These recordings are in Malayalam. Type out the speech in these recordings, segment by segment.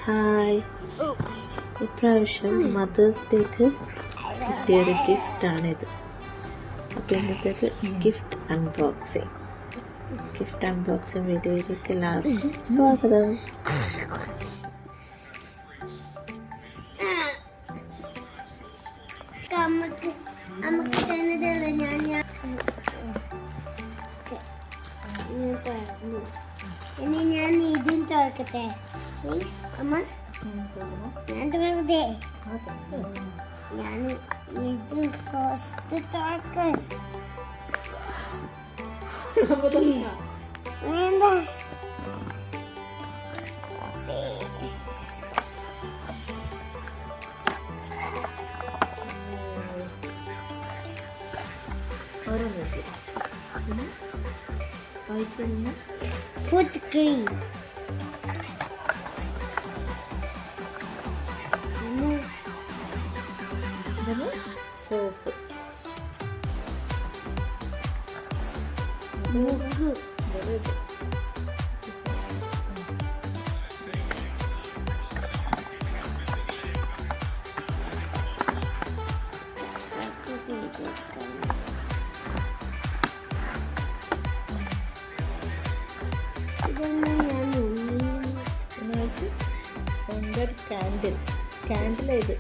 ഹായ്, ഇപ്രാവശ്യം മദേഴ്സ് ഡേക്ക് കിട്ടിയൊരു ഗിഫ്റ്റാണിത്. അപ്പോൾ ഇന്നത്തേക്ക് ഗിഫ്റ്റ് അൺബോക്സിങ് വീഡിയോയിലേക്ക് എല്ലാവർക്കും സ്വാഗതം. ഇനി ഞാൻ ഇതും തുറക്കട്ടെ പ്ലീസ് അമ്മ. ഞാൻ തുറക്കട്ടെ. ഞാൻ ഇത് ഫസ്റ്റ് തുറക്കാൻ വേണ്ട. Food cream soap, mug candle ഇത്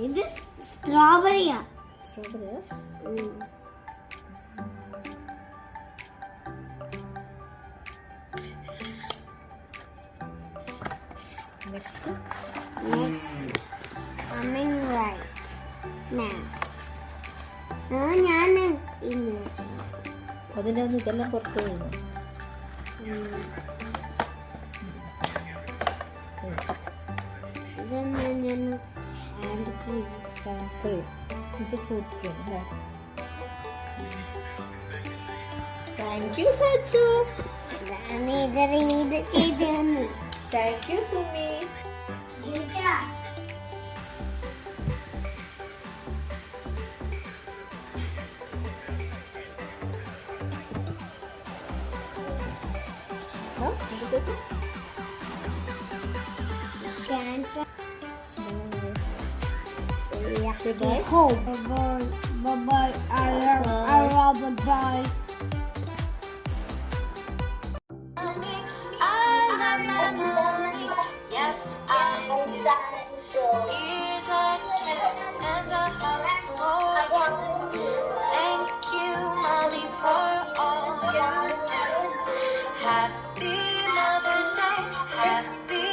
ഇത് സ്ട്രോബെറിയാ. Next coming right now. ഞാൻ ഇന്ന് അതിൻ്റെ ഒന്ന് ഇതെല്ലാം പുറത്ത് വീണു. ഇതൊന്ന് ഞാൻ ഹാൻഡ് ക്രീം. ഇത് ഫുഡ് ക്രീം അല്ലേ? Thank you Sachu. ഞാൻ ഇത് റീഡ് ചെയ്തു. Thank you Sumi. Bye-bye. I love bye. Yes, I do. Here's a kiss and a hug for you. Thank you, Mommy, for all you do. Happy Mother's Day. Happy